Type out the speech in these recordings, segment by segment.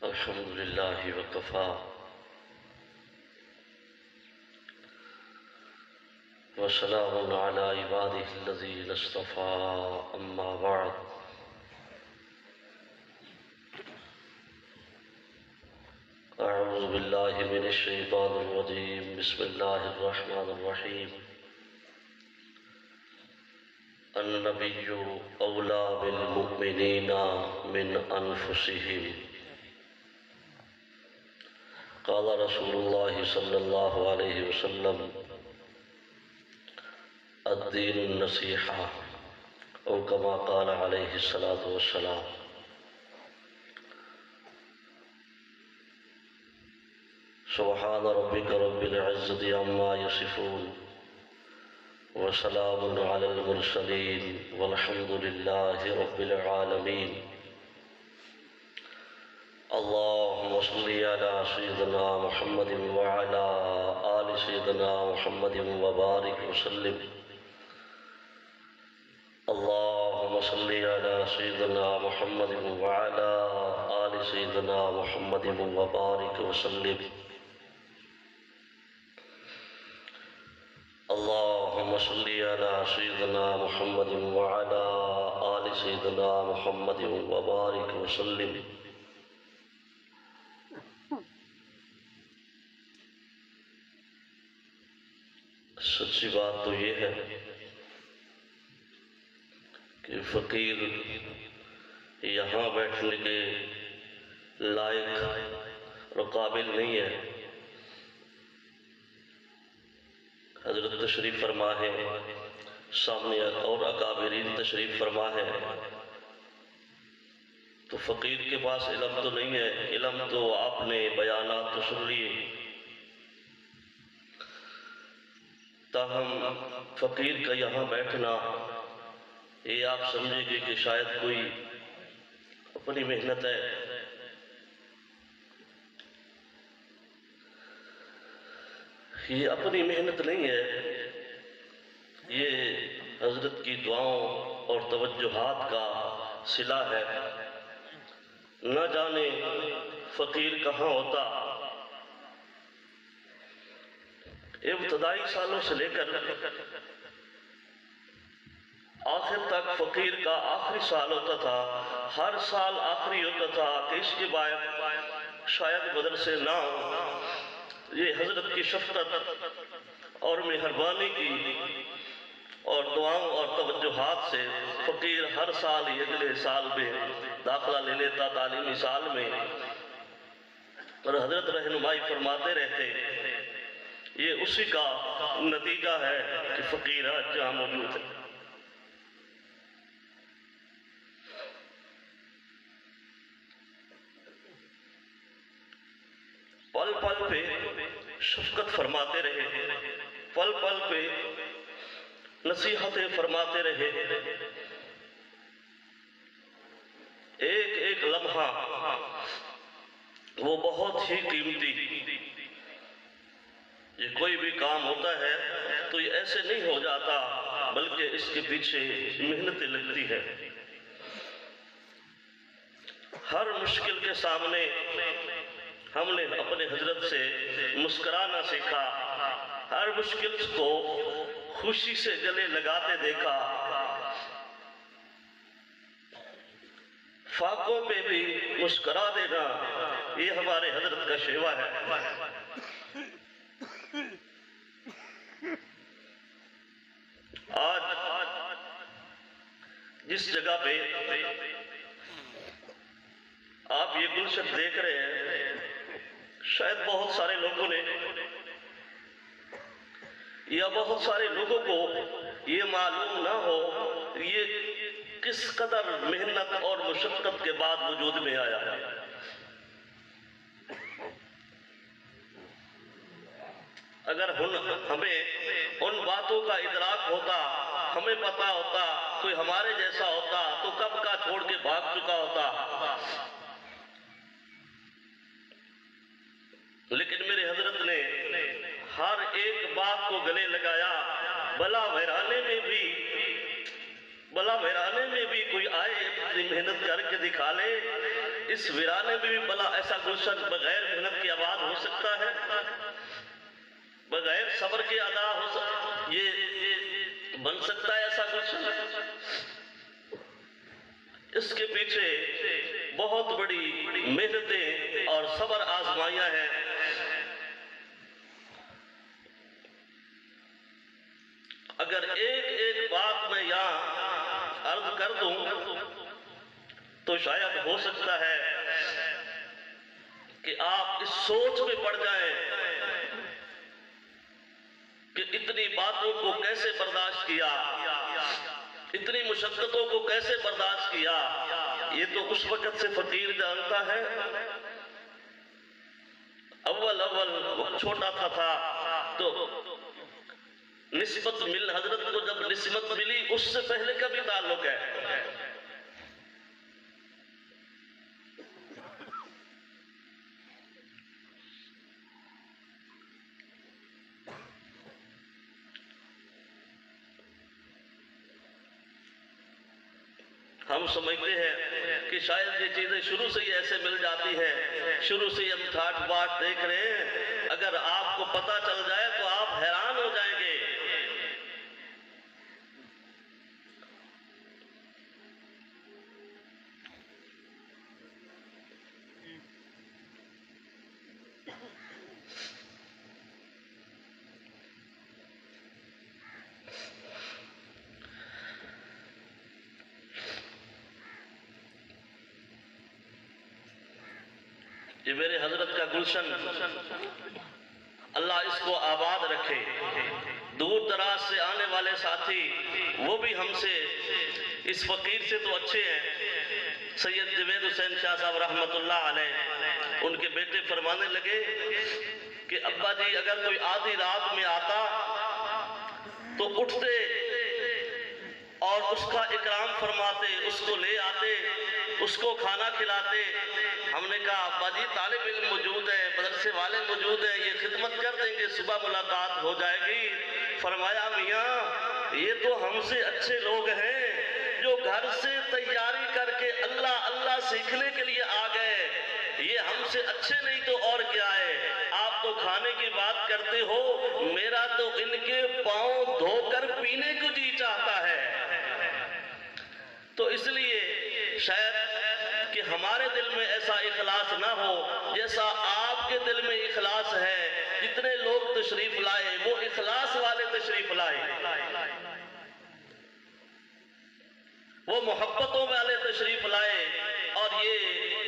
अल्हम्दुलिल्लाहि वकफ़ा वस्सलामुन अला इबादिहिल्लज़ीना इस्तफ़ा अम्मा बअद। अऊज़ु बिल्लाहि मिनश शैतानिर रजीम। बिस्मिल्लाहिर रहमानिर रहीम। अन्नबिय्यु औला बिल मुमिनीना मिन अनफुसिहिम। क़ाल रसूलुल्लाहि सल्लल्लाहु अलैहि वसल्लम अद्दीनुन नसीहा औ कमा क़ाल अलैहि सलातु वस्सलाम। सुब्हान रब्बिका रब्बिल इज़्ज़ति अम्मा यसिफून व सलामुन अलल मुरसलीन वल्हम्दुलिल्लाहि रब्बिल आलमीन। अल्लाहुम्मा सल्लि अला सय्यिदिना मुहम्मदिन व अला आलि सय्यिदिना मुहम्मदिन व बारिक व सल्लिम। अल्लाहुम्मा सल्लि अला सय्यिदिना मुहम्मदिन व अला आलि सय्यिदिना मुहम्मदिन व बारिक व सल्लिम। अल्लाहुम्मा सल्लि अला सय्यिदिना मुहम्मदिन व अला आलि सय्यिदिना मुहम्मदिन व बारिक व सल्लिम। सच्ची बात तो ये है कि फ़कीर यहाँ बैठने के लायक और काबिल नहीं है। हज़रत तशरीफ़ फरमा है, सामने और अकाबिरीन तशरीफ़ फरमा है, तो फ़कीर के पास इल्म तो नहीं है। इल्म तो आपने बयानात तो सुन लिए, ताहम फ़कीर का यहाँ बैठना ये आप समझेंगे कि शायद कोई अपनी मेहनत है। ये अपनी मेहनत नहीं है, ये हज़रत की दुआओं और तवज्जुहात का सिला है। न जाने फ़कीर कहाँ होता, इब्तदाई सालों से लेकर आखिर तक फ़कीर का आखिरी साल होता था। हर साल आखिरी होता था कि इसके बाद शायद मदरसे ना हो। ये हज़रत की शफ़क़त और मेहरबानी की और दुआओं और तवज्जुहात से फ़कीर हर साल ही अगले साल में दाखिला ले लेता तालीमी साल में, और हज़रत रहनुमाई फरमाते रहते। ये उसी का नतीजा है कि फ़कीर आज जहाँ मौजूद है। पल पल पे शफ़क़त फरमाते रहे, पल पल पे नसीहतें फरमाते रहे। एक एक लम्हा वो बहुत ही कीमती। ये कोई भी काम होता है तो ये ऐसे नहीं हो जाता, बल्कि इसके पीछे मेहनतें लगती है। हर मुश्किल के सामने हमने अपने हजरत से मुस्कुराना सीखा, हर मुश्किल को खुशी से गले लगाते देखा। फाकों पे भी मुस्कुरा देना, ये हमारे हजरत का शेवा है। आज जिस जगह पे आप ये गुलशन देख रहे हैं, शायद बहुत सारे लोगों ने या बहुत सारे लोगों को ये मालूम ना हो ये किस कदर मेहनत और मुशक्कत के बाद वजूद में आया है। अगर हमें उन बातों का इदराक होता, हमें पता होता, कोई हमारे जैसा होता तो कब का छोड़ के भाग चुका होता। लेकिन मेरे हजरत ने हर एक बात को गले लगाया। भला वैराने में भी कोई आए, अपनी मेहनत करके दिखा ले, इस वीराने में भी भला ऐसा गुलशन बगैर मेहनत के आबाद हो सकता है, बगैर सब्र के अदा ये बन सकता है ऐसा गुलशन? इसके पीछे बहुत बड़ी मेहनतें और सब्र आजमाइयां हैं। अगर एक एक बात मैं यहां अर्ज कर दूं तो शायद हो सकता है कि आप इस सोच में पड़ जाएं कि इतनी बातों को कैसे बर्दाश्त किया, इतनी मुशक्कतों को कैसे बर्दाश्त किया। ये तो उस वक्त से फकीर जानता है। अव्वल छोटा था तो निस्बत मिल हजरत को जब निस्बत मिली उससे पहले का भी ताल्लुक है। हम समझते हैं कि शायद ये चीजें शुरू से ही ऐसे मिल जाती है, शुरू से ही हम ठाट बाट देख रहे हैं। अगर आपको पता चल जाए तो आप हैरान हो जाएंगे। ये मेरे हजरत का गुलशन, अल्लाह इसको आबाद रखे। दूर दराज से आने वाले साथी वो भी हमसे इस फकीर से तो अच्छे हैं। सैयद जवेद हुसैन शाह साहब रहमतुल्लाह अलैह, उनके बेटे फरमाने लगे कि अब्बा जी अगर कोई आधी रात में आता तो उठते और उसका इकराम फरमाते, उसको ले आते, उसको खाना खिलाते। हमने कहा अब्बा जी तालिब इल्म मौजूद है, मदरसे वाले मौजूद है, ये खिदमत कर देंगे, सुबह मुलाकात हो जाएगी। फरमाया मियाँ ये तो हमसे अच्छे लोग हैं जो घर से तैयारी करके अल्लाह अल्लाह सीखने के लिए आ गए। ये हमसे अच्छे नहीं तो और क्या है। आप तो खाने की बात करते हो, मेरा तो इनके पांव धोकर पीने को जी चाहता है। तो इसलिए शायद कि हमारे दिल में ऐसा इखलास ना हो जैसा आपके दिल में इखलास है। जितने लोग तशरीफ लाए वो इखलास वाले तशरीफ लाए, वो मोहब्बतों वाले तशरीफ लाए। और ये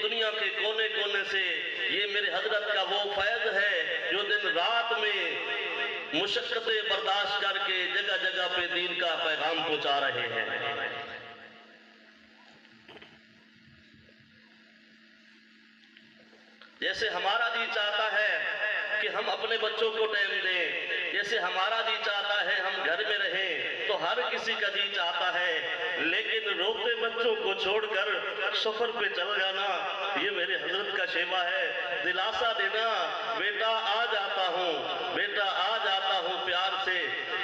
दुनिया के कोने कोने से ये मेरे हजरत का वो फैज़ है जो दिन रात में मुशक्कतें बर्दाश्त करके जगह जगह पे दीन का पैगाम पहुंचा रहे हैं। जैसे हमारा जी चाहता है कि हम अपने बच्चों को टाइम दें, जैसे हमारा जी चाहता है हम घर में रहें, तो हर किसी का जी चाहता है। लेकिन रोते बच्चों को छोड़कर सफर पे चल जाना ये मेरे हजरत का शेवा है। दिलासा देना बेटा आ जाता हूँ, बेटा आ जाता हूँ, प्यार से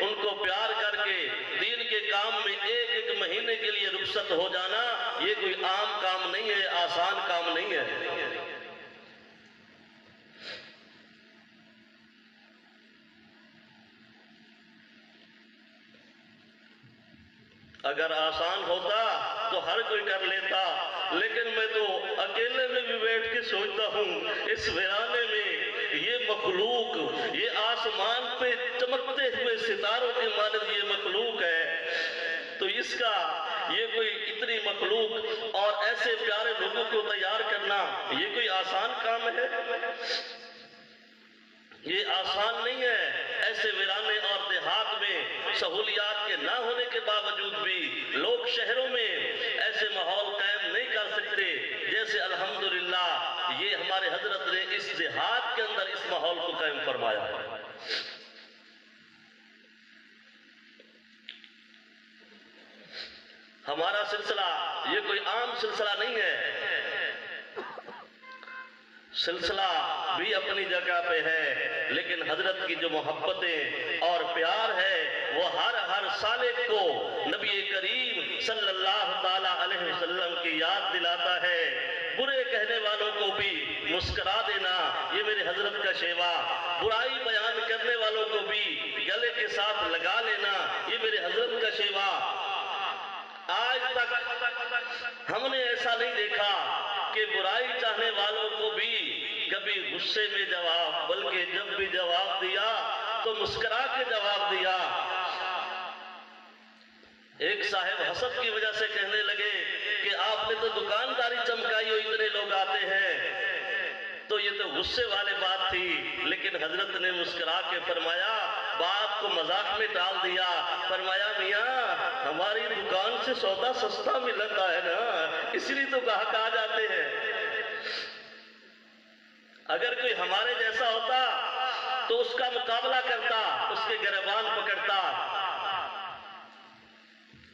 उनको प्यार करके दीन के काम में एक एक महीने के लिए रुखसत हो जाना ये कोई आम काम नहीं है, आसान काम नहीं है। अगर आसान होता तो हर कोई कर लेता, लेकिन मैं तो अकेले में भी बैठ के सोचता हूँ इस वीराने में ये मखलूक, ये आसमान पे चमकते हुए सितारों के मानद ये मखलूक है, तो इसका ये कोई इतनी मखलूक और ऐसे प्यारे लोगों को तैयार करना ये कोई आसान काम है? ये आसान नहीं है। ऐसे वीराने और देहात में सहूलियात के ना होने के बावजूद भी लोग शहरों में ऐसे माहौल कायम नहीं कर सकते जैसे अल्हम्दुलिल्लाह ये हमारे हजरत ने इस देहात के अंदर इस माहौल को कायम फरमाया है। हमारा सिलसिला ये कोई आम सिलसिला नहीं है। सिलसिला भी अपनी जगह पे है, लेकिन हजरत की जो मोहब्बतें और प्यार है वो हर सालिक को नबी करीम सल्लल्लाहु ताला अलैहि वसल्लम की याद दिलाता है। बुरे कहने मुस्करा देना, ये मेरे हजरत का शेवा। बुराई बयान करने वालों को भी गले के साथ लगा लेना, ये मेरे हजरत का शेवा। आज तक हमने ऐसा नहीं देखा कि बुराई चाहने वालों को भी कभी गुस्से में जवाब, बल्कि जब भी जवाब दिया तो मुस्कुरा के जवाब दिया। एक साहब हसद की वजह से कहने लगे कि आपने तो दुकानदारी चमकाई हो, इतने लोग आते हैं। तो ये तो गुस्से वाली बात थी, लेकिन हजरत ने मुस्कुरा के फरमाया, बात को मजाक में डाल दिया। फरमाया, मियाँ हमारी दुकान से सौदा सस्ता मिलता है ना, इसलिए तो ग्राहक आ जाते हैं। अगर कोई हमारे जैसा होता तो उसका मुकाबला करता, उसके गिरबान पकड़ता।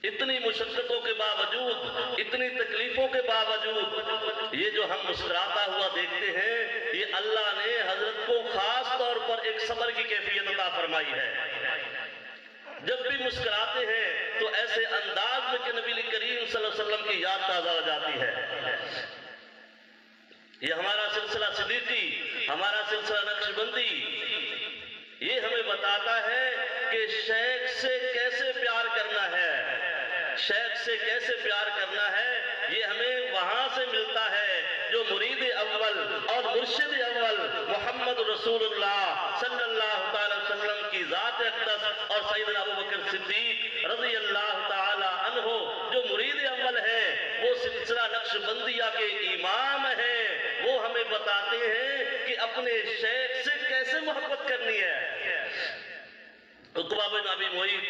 इतनी मुशक्कतों के बावजूद, इतनी तकलीफों के बावजूद ये जो हम मुस्कुराता हुआ देखते हैं, ये अल्लाह ने हजरत को खास तौर पर एक सब्र की कैफियत अता फरमाई है। जब भी मुस्कुराते हैं तो ऐसे अंदाज में कि नबी करीम सल्लल्लाहु अलैहि वसल्लम की याद ताज़ा हो जाती है। ये हमारा सिलसिला सिद्दीकी, हमारा सिलसिला नक्शबंदी, ये हमें बताता है कि शेख से कैसे प्यार करना है, शेख से कैसे प्यार करना है। ये हमें वहां से मिलता है जो मुरीद अव्वल और मुर्शिद अव्वल मोहम्मद रसूलुल्लाह सल्लल्लाहु अलैहि वसल्लम की ज़ात अक़दस और सैयदना अबू बकर सिद्दीक रज़ी अल्लाह ताला अन्हु जो मुरीद अव्वल है, वो सिलसिला नक्शबंदिया के इमाम है। वो हमें बताते हैं कि अपने शेख से कैसे मोहब्बत करनी है। उक़बा बिन अबी मुईत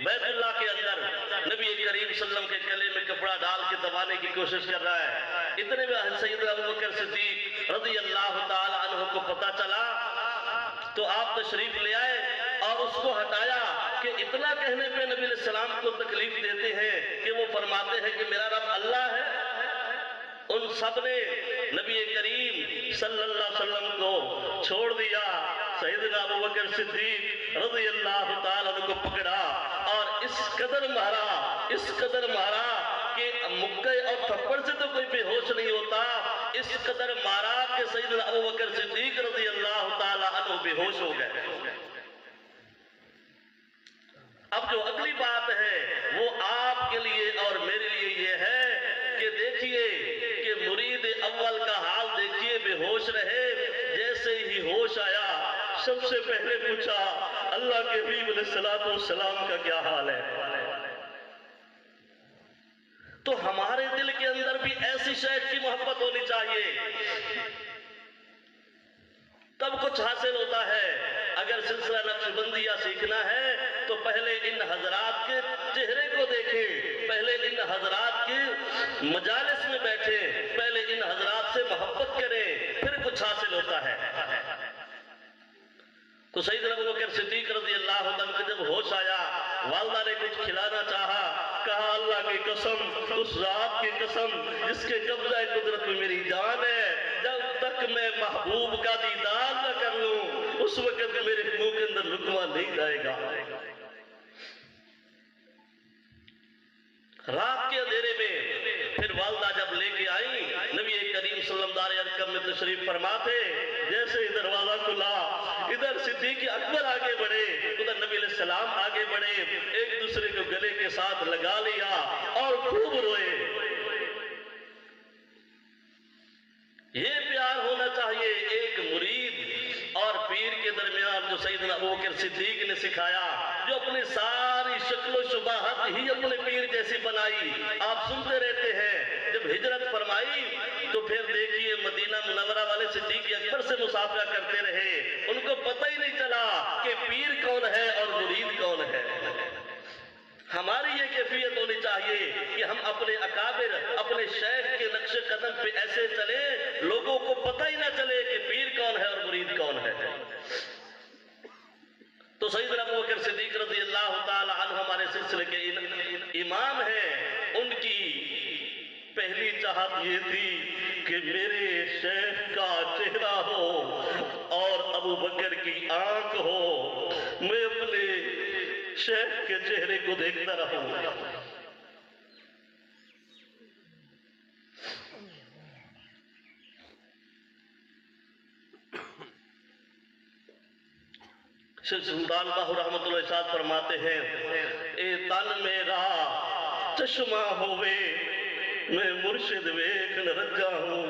बैतुल्लाह के अंदर नबी करीम सल्लल्लाहु अलैहि वसल्लम के गले में कपड़ा डाल के दबाने की कोशिश कर रहा है। इतने में सैयदना अबू बकर सिद्दीक रज़ी अल्लाह ताला अन्हु को पता चला तो आप तशरीफ ले आए और उसको हटाया कि इतना कहने पे नबी सलाम को तकलीफ देते हैं कि वो फरमाते हैं कि मेरा रब अल्लाह है। उन सब ने नबी करीम सल्लल्लाहु अलैहि वसल्लम को छोड़ दिया। सैयदना अबू बकर सिद्दीक रज़ी अल्लाह ताला अन्हु को पकड़ा और इस कदर मारा कि मुक्के और थप्पड़ से तो कोई बेहोश नहीं होता, इस कदर मारा कि सैयदना अबू बकर सिद्दीक रज़ी अल्लाह ताला अन्हु बेहोश हो गए। अब जो अगली बात है वो आपके लिए और मेरे लिए ये है कि देखिए कि मुरीद अव्वल का हाल देखिए, बेहोश रहे, जैसे ही होश आया सबसे पहले पूछा अल्लाह के हबीब अलैहिस्सलातु वस्सलाम का क्या हाल है। तो हमारे दिल के अंदर भी ऐसी शेख की मोहब्बत होनी चाहिए, तब कुछ हासिल होता है। अगर सिलसिला नक्शबंदिया सीखना है तो पहले इन हजरात के चेहरे को देखें, पहले इन हजरात के मजालिस में बैठे, पहले इन हजरात से मोहब्बत करें, फिर कुछ हासिल होता है। तो सैयदना अबू बकर सिद्दीक रज़ी अल्लाह अन्हु को जब होश आया, वालदा ने कुछ खिलाना चाहा, कहा अल्लाह की कसम, उस रात की कसम जिसके कब्ज़ा कुदरत में मेरी जान है, जब तक मैं महबूब का दीदार न कर लूं उस वक्त मेरे मुंह के अंदर लुकमा नहीं जाएगा। रात के अंधेरे में फिर वालदा जब लेके आई, नबी करीम सल्लल्लाहु अलैहि वसल्लम में तशरीफ फरमा थे। जैसे ही दरवाजा खुला, इधर सिद्दीक अकबर आगे बढ़े, उधर नबी अलैहि सलाम आगे बढ़े, एक दूसरे को गले के साथ लगा लिया और खूब रोए। ये प्यार होना चाहिए एक मुरीद और पीर के दरमियान, जो सैयदना अबू बकर सिद्दीक ने सिखाया, जो अपनी सारी शक्लो शुबाहत ही अपने पीर जैसी बनाई। आप सुनते रहते हैं जब हिजरत फरमाई तो फिर देखिए मदीना मुनव्वरा वाले सिद्दीक अकबर से मुसाफिरा करते रहे, उनको पता ही नहीं चला कि पीर कौन है और मुरीद कौन है। हमारी ये कैफियत होनी चाहिए कि हम अपने अकाबिर, अपने शेख के नक्शे कदम पे ऐसे चले लोगों को पता ही ना चले कि पीर कौन है और मुरीद कौन है। तो सैयदना अबू बकर सिद्दीक रज़ी अल्लाह ताला अन्हु हमारे सिलसिले के इमाम हैं। उनकी पहली चाहत ये थी कि मेरे शेख का चेहरा हो और अबू बकर की आंख हो, मैं अपने शेख के चेहरे को देखता रहूं। शेख सुल्तान बाहू रहमतुल्लाह साहब फरमाते हैं, ए तन मेरा चश्मा होवे मैं मुर्शिद वेख न रजा हूं।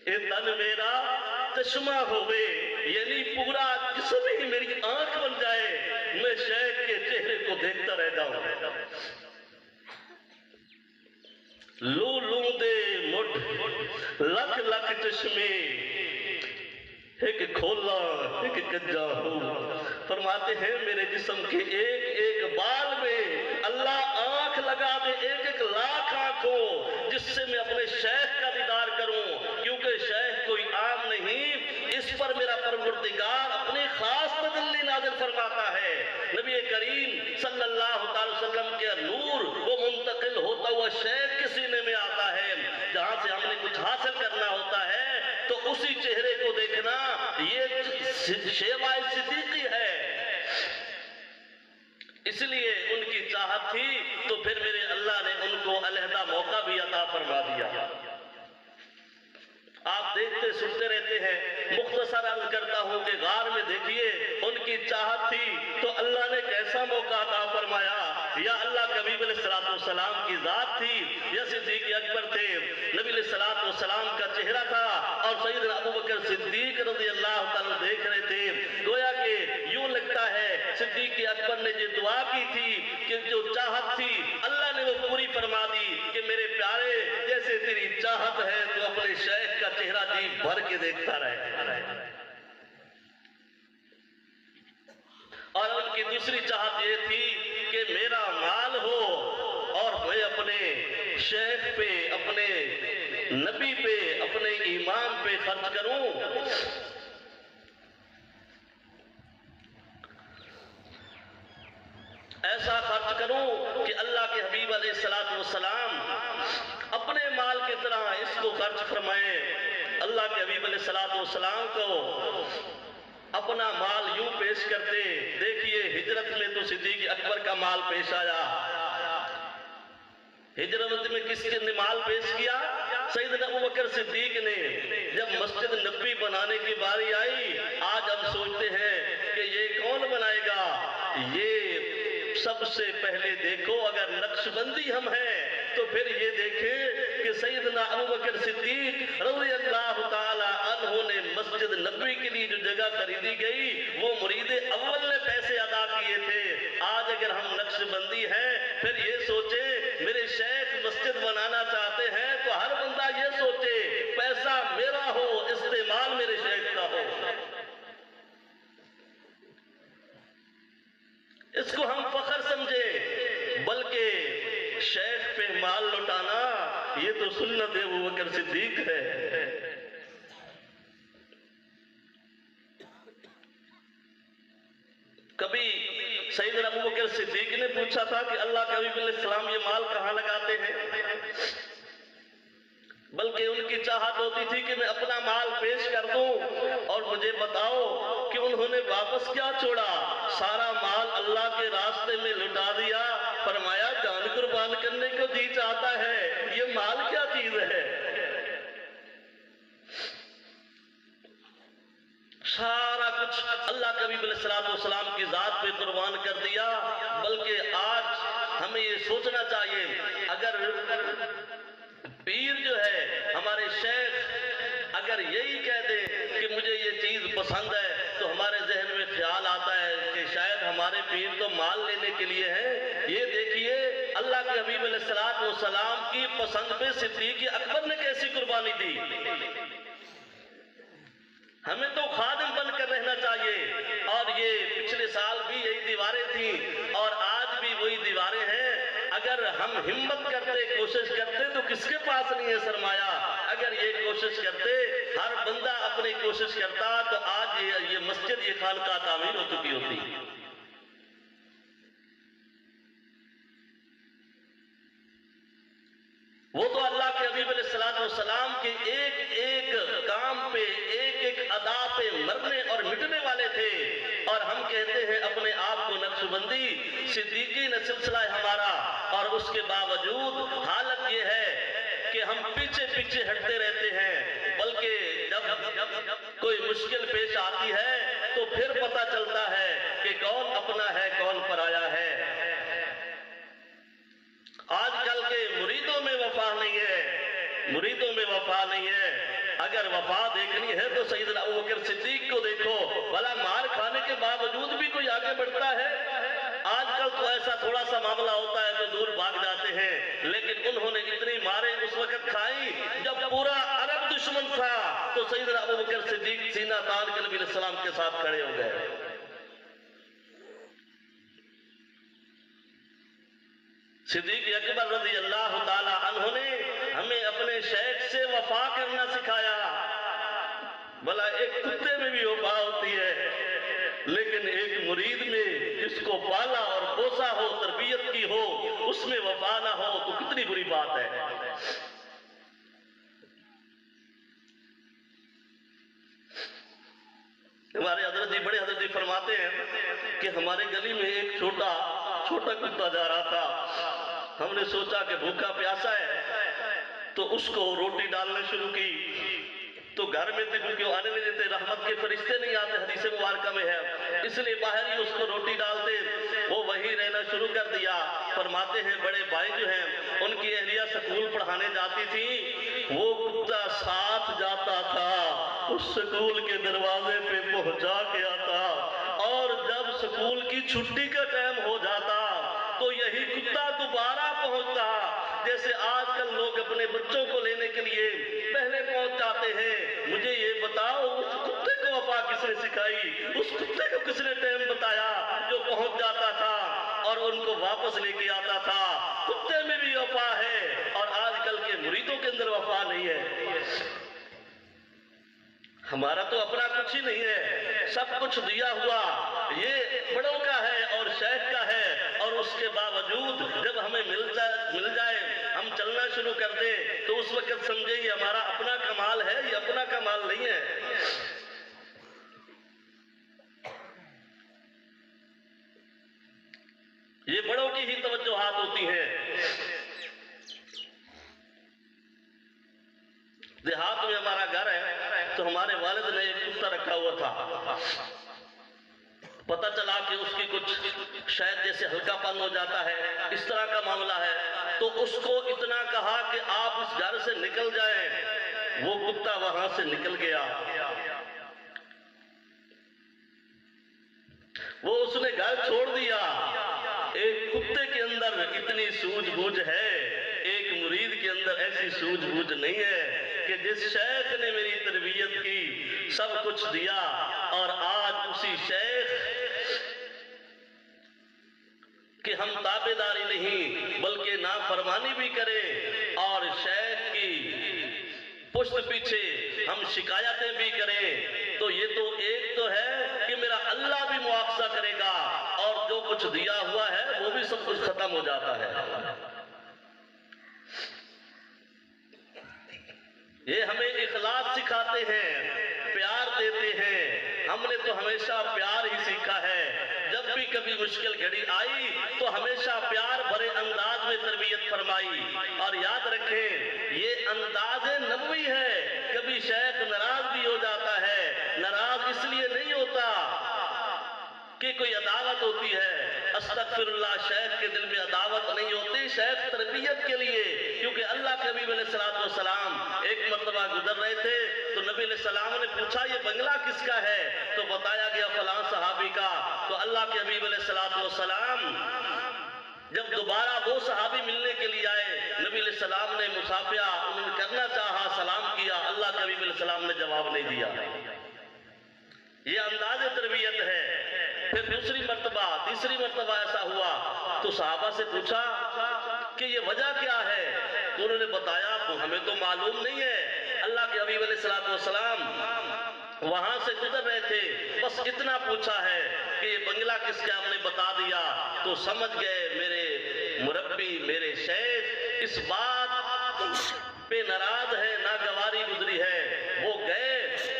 ए तन मेरा चश्मा होवे यानी पूरा जिस्म ही मेरी आंख बन जाए, मैं शेख के चेहरे को देखता रह जाऊं। लू लू दे मुठ लख लख चश्मे एक खोला एक कज्जा हो। फरमाते हैं मेरे जिस्म के एक एक बाल में अल्लाह आंख लगा दे, एक एक लाख आंखों, जिससे मैं अपने शेख का दीदार करूं, क्योंकि शेख कोई आम नहीं, इस पर मेरा परवरदिगार अपनी खास तजल्ली नाज़िल फरमाता है। नबी करीम सल्लल्लाहु अलैहि वसल्लम के नूर वो मुंतकिल होता हुआ शेख के सीने में आता है। जहां से हमने कुछ हासिल करना होता है तो उसी चेहरे को देखना, ये शेवाए सिद्दीकी है। इसलिए उनकी चाहत थी तो फिर मेरे अल्लाह ने उनको अलहदा मौका भी अता फरमा दिया। आप देखते सुनते रहते हैं, मुख्तसर अर्ज करता हूं कि गार में देखिए उनकी चाहत थी तो अल्लाह ने कैसा मौका अता फरमाया। या अल्लाह कबीर अलैहिस्सलाम की जात थी या सिद्दीक अकबर थे, नबी अलैहिस्सलाम का चेहरा था और सैयदना अबू बकर सिद्दीक रज़ियल्लाहु ताला देख रहे थे। गोया कि यूं लगता है सिद्दीक अकबर ने जो दुआ की थी कि जो चाहत थी अल्लाह ने वो पूरी फरमा दी कि मेरे प्यारे जैसे तेरी चाहत है तो अपने शेख का चेहरा जी भर के देखता रहे। और उनकी दूसरी चाहत ये थी कि मेरा माल हो और मैं अपने शेख पे, अपने नबी पे, अपने ईमान पे खर्च करूं। ऐसा खर्च करूं कि अल्लाह के हबीब अलैहिस्सलाम अपने माल की तरह इसको खर्च फरमाए। अल्लाह के हबीब अलैहिस्सलाम को अपना माल यूं पेश करते। देखिए हिजरत में तो सिद्दीक अकबर का माल पेश आया, हिजरत में किसके ने माल पेश किया? सैयदना अबू बकर सिद्दीक ने। जब मस्जिद नबी बनाने की बारी आई, आज हम सोचते हैं कि ये कौन बनाएगा। ये सबसे पहले देखो अगर नक्शबंदी हम हैं तो फिर ये देखें कि सैयदना अबू बकर सिद्दीक रज़ियल्लाहु ताला अन्हु ने मस्जिद नबी के लिए जो जगह खरीदी गई वो मुरीद अव्वल ने पैसे अदा किए थे। आज अगर हम नक्शबंदी हैं फिर ये सोचे मेरे शेख मस्जिद बनाना चाहते हैं तो हर बंदा ये सोचे पैसा मेरा हो, इस्तेमाल मेरे शेख का हो। इसको हम फख्र समझे, बल्कि शेख पे माल लुटाना ये तो सुन्नत अबू बकर सिद्दीक है। कभी सैयदना अबू बकर सिद्दीक ने पूछा था कि अल्लाह के हबीब अलैहिस्सलाम ये माल कहां लगाते हैं, बल्कि उनकी चाहत होती थी कि मैं अपना माल पेश कर दूं और मुझे बताओ कि उन्होंने वापस क्या छोड़ा। सारा माल अल्लाह के रास्ते में लुटा दिया। फरमाया जान कुर्बान करने को जी चाहता है, ये माल क्या चीज है। सारा कुछ अल्लाह के हबीब अलैहिस्सलाम की जात पे कुर्बान कर दिया। बल्कि आज हमें ये सोचना चाहिए अगर पीर जो है हमारे शेख अगर यही कह दे कि मुझे ये चीज पसंद है तो हमारे जहन में ख्याल आता है कि शायद हमारे पीर तो माल लेने के लिए है। ये देखिए अल्लाह के हबीब अलैहिस्सलाम की पसंद पे सिद्दीक अकबर ने कैसी कुर्बानी दी। हमें तो खादिम बनकर रहना चाहिए। और ये पिछले साल भी यही दीवारें थी और आज भी वही दीवारें हैं। अगर हम हिम्मत करते, कोशिश करते तो किसके पास नहीं है सरमाया। अगर ये कोशिश करते, हर बंदा अपनी कोशिश करता तो आज ये मस्जिद, ये खानका तामीर हो चुकी होती। वो तो अल्लाह के हबीब अलैहिस्सलाम के एक एक काम पे, एक एक अदा पे मरने और मिटने वाले थे। और हम कहते हैं अपने आप को नक्शबंदी, सिद्दीकी न सिलसिला है हमारा। और उसके बावजूद हालत ये है कि हम पीछे पीछे हटते रहते हैं। बल्कि जब कोई मुश्किल पेश आती है तो फिर पता चलता है कि कौन अपना है कौन पराया है। आजकल के मुरीदों में वफा नहीं है, मुरीदों में वफा नहीं है। अगर वफा देखनी है तो सैयदना अबू बकर सिद्दीक को देखो, भला मार खाने के बावजूद भी कोई आगे बढ़ता है। आजकल तो ऐसा थोड़ा सा मामला होता है तो दूर भाग जाते हैं, लेकिन उन्होंने इतनी मारे उस वक्त खाई जब पूरा अरब दुश्मन था, तो सैयदना अबू बकर सिद्दीक सीना तान के नबी सलाम के साथ खड़े हो गए। सिद्दीक अकबर रज़ी अल्लाह ताला अन्हु ने हमें अपने शेख से वफा करना सिखाया। भला एक कुत्ते में भी वफा होती है, लेकिन एक मुरीद में जिसको पाला और पोसा हो, तरबियत की हो, उसमें वफा ना हो तो कितनी बुरी बात है। हमारे हजरत जी, बड़े हजरत जी फरमाते हैं कि हमारे गली में एक छोटा कुत्ता जा रहा था। हमने सोचा कि भूखा प्यासा है तो उसको रोटी डालने शुरू की, तो घर में थे क्योंकि आने नहीं देते, रहमत के फरिश्ते नहीं आते, हदीस मुबारका में है, इसलिए बाहर ही उसको रोटी डालते, वो वही रहना शुरू कर दिया। फरमाते हैं बड़े भाई जो हैं उनकी अहलिया स्कूल पढ़ाने जाती थी, वो कुत्ता साथ जाता था, उस स्कूल के दरवाजे पे पहुंचा के आता, और जब स्कूल की छुट्टी का टाइम हो जाता तो यही कुत्ता दोबारा पहुंचता। जैसे आजकल लोग अपने बच्चों को लेने के लिए पहले पहुंच जाते हैं। मुझे ये बताओ, उस कुत्ते को वफा किसने सिखाई? उस कुत्ते को किसने टाइम बताया जो पहुंच जाता था और उनको वापस लेके आता था? कुत्ते में भी वफा है और आजकल के मुरीदों के अंदर वफा नहीं है। हमारा तो अपना कुछ ही नहीं है, सब कुछ दिया हुआ ये बड़ों का है और शेख का है, और उसके बावजूद जब हमें मिल जाए, हम चलना शुरू कर दे, तो उस वक्त समझे ये हमारा अपना कमाल है, ये अपना कमाल नहीं है। ये बड़ों की ही तवज्जोहात होती है। देहात में हमारा घर है तो हमारे वालिद ने एक कुत्ता रखा हुआ था। पता चला कि उसकी कुछ शायद जैसे हल्कापन हो जाता है, इस तरह का मामला है, तो उसको इतना कहा कि आप इस घर से निकल जाएं। वो कुत्ता वहां से निकल गया। वो उसने घर छोड़ दिया। एक कुत्ते के अंदर इतनी सूझबूझ है, एक मुरीद के अंदर ऐसी सूझबूझ नहीं है कि जिस शेख ने मेरी तरबियत की, सब कुछ दिया, और आज उसी शेख कि हम ताबेदारी नहीं बल्कि नाफरमानी भी करें, और शेख की पुष्ट पीछे हम शिकायतें भी करें, तो ये तो एक तो है कि मेरा अल्लाह भी मुआवजा करेगा, और जो कुछ दिया हुआ है वो भी सब कुछ खत्म हो जाता है। ये हमें इखलास सिखाते हैं, प्यार देते हैं। हमने तो हमेशा प्यार ही सीखा है। जब भी कभी मुश्किल घड़ी आई तो हमेशा प्यार भरे अंदाज में तरबियत फरमाई। और याद रखें, ये अंदाज़े नबवी है। कभी शेख नाराज भी हो जाता है, नाराज इसलिए नहीं होता कि कोई अदावत होती है। अस्तगफिरुल्लाह, शेख के दिल में अदावत नहीं होती, शेख तरबियत के लिए। क्योंकि अल्लाह के नबी अलैहिस्सलातु वस्सलाम एक मर्तबा गुजर रहे थे तो नबी अलैहिस्सलाम ने पूछा ये बंगला किसका है, तो बताया गया फलां सहाबी का। तो अल्लाह के नबी अलैहिस्सलातु वस्सलाम जब दोबारा वो सहाबी मिलने के लिए आए, नबी अलैहिस्सलाम ने मुसाफिया उन्होंने करना चाहा, सलाम किया, अल्लाह के नबी अलैहिस्सलाम ने जवाब नहीं दिया। ये अंदाज़े तरबियत है। फिर दूसरी मर्तबा, तीसरी मर्तबा ऐसा हुआ तो सहाबा से पूछा कि ये वजह क्या है, तो उन्होंने बताया हमें तो मालूम नहीं है, अल्लाह के हबीब अलैहिस्सलातु वस्सलाम वहां से गुजर रहे थे, बस इतना पूछा है कि ये बंगला किसका, हमने बता दिया। तो समझ गए मेरे मुरब्बी, मेरे शेख इस बात पे नाराज है, नागवारी गुजरी है। वो गए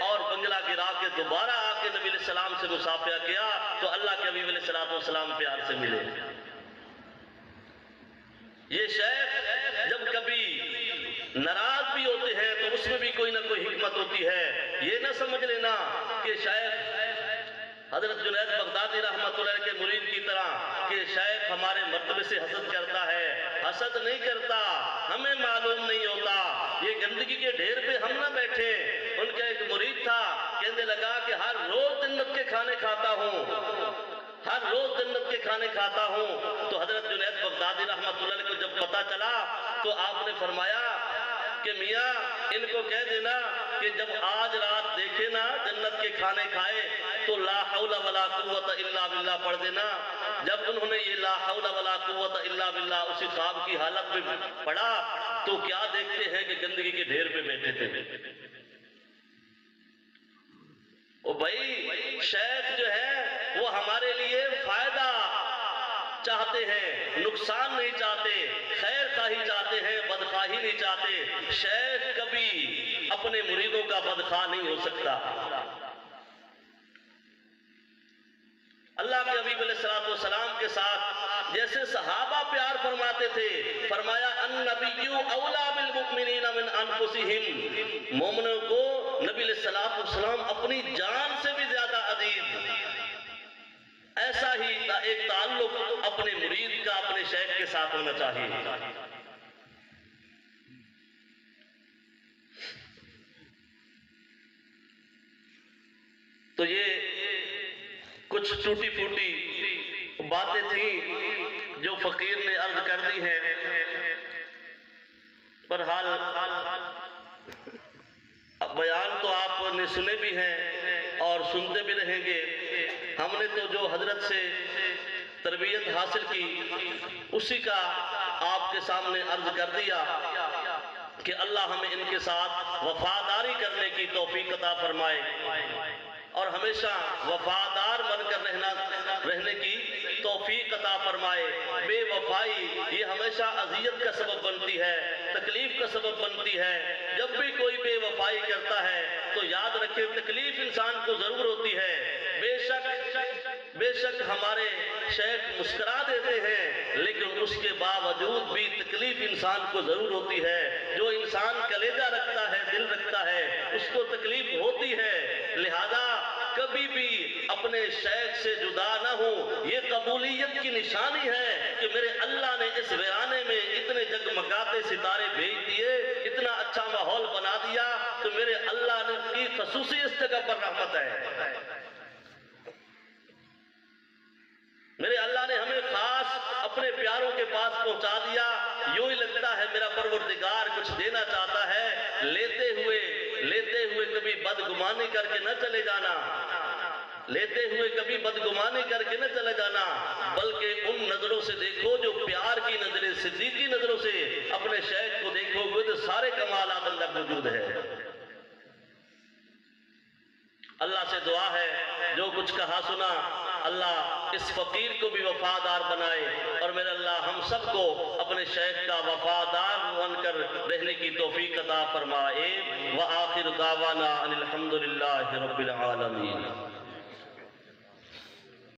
और बंगला गिरा के दोबारा आके नबी अलैहिस्सलाम से मुसाफिया किया, तो अल्लाह के नबी अलैहिस्सलाम प्यार से मिले। ये शेख जब कभी नाराज भी होते हैं तो उसमें भी कोई ना कोई हिकमत होती है। ये ना समझ लेना कि शेख हजरत जुनैद बगदादी रहमतुल्लाह के मुरीद की तरह कि शेख हमारे मर्तबे से हसद करता है, हसद नहीं करता, हमें मालूम नहीं होता, ये गंदगी के ढेर पे हम ना बैठे। उनका एक मुरीद था, कहने लगा कि हर रोज जन्नत के खाने खाता हूँ, हर रोज जन्नत के खाने खाता हूँ। तो हजरत जुनैद बगदादी रहमतुल्लाह को जब पता चला तो आपने फरमाया कि मियाँ इनको कह देना कि जब आज रात देखे ना जन्नत के खाने खाए तो ला हौला वला कुव्वत इल्ला बिल्लाह पढ़ देना। जब उन्होंने ये ला हौला वला कुव्वत इल्ला बिल्लाह उसी ख्वाब की हालत में पढ़ा तो क्या देखते हैं कि गंदगी के ढेर पे बैठे थे। ओ भाई, शेख जो है वो हमारे लिए फायदा चाहते हैं, नुकसान नहीं चाहते, खैर खाही चाहते हैं, बदखाही नहीं चाहते। शेख कभी अपने मुरीदों का बदखा नहीं हो सकता। अल्लाह के हबीब अलैहिस्सलाम के साथ जैसे सहाबा प्यार फरमाते थे, फरमाया अन्नबिय्यु औला बिल मुमिनीना मिन अनफुसिहिम, मोमिनों को नबी अलैहिस्सलाम अपनी जान से भी ज्यादा अजीज। ऐसा ही एक ताल्लुक अपने मुरीद का अपने शेख के साथ होना चाहिए। तो ये कुछ टूटी फूटी बातें थी जो फकीर ने अर्ज कर दी हैं। बहरहाल बयान तो आपने सुने भी हैं और सुनते भी रहेंगे। हमने तो जो हजरत से तरबियत हासिल की उसी का आपके सामने अर्ज कर दिया कि अल्लाह हमें इनके साथ वफादारी करने की तौफीक अता फरमाए और हमेशा वफादार बनकर रहने की तौफीक अता फरमाए। बेवफाई ये हमेशा अजियत का सबब बनती है, तकलीफ का सबब बनती है। जब भी कोई बेवफाई करता है तो याद रखे तकलीफ इंसान को जरूर होती है। बेशक हमारे शेख मुस्कुरा देते हैं, लेकिन उसके बावजूद भी तकलीफ इंसान को जरूर होती है। जो इंसान कलेजा रखता है, दिल रखता है, उसको तकलीफ होती है। लिहाजा कभी भी अपने शेख से जुदा ना हो। ये कबूलियत की निशानी है कि मेरे अल्लाह ने इस वीराने में इतने जगमगाते सितारे भेज दिए, इतना अच्छा माहौल बना दिया, तो मेरे अल्लाह ने की खसूसी इस जगह पर रहमत है। मेरे अल्लाह ने हमें खास अपने प्यारों के पास पहुंचा दिया। यूं ही लगता है मेरा परवरदिगार कुछ देना चाहता है। लेते हुए कभी बदगुमानी करके न चले जाना, लेते हुए कभी बदगुमानी करके न चले जाना, बल्कि उन नजरों से देखो जो प्यार की नजरें, सिद्दीकी नजरों से अपने शेख को देखोगे तो सारे कमालात अंदर मौजूद है। अल्लाह से दुआ है जो कुछ कहा सुना अल्लाह इस फकीर को भी वफादार बनाए और मेरे अल्लाह हम सबको अपने शेख का वफादार बनकर रहने की तौफीक अता फरमाए। व आखिर दावाना अनिल हम्दुलिल्लाहि रब्बिल आलमीन।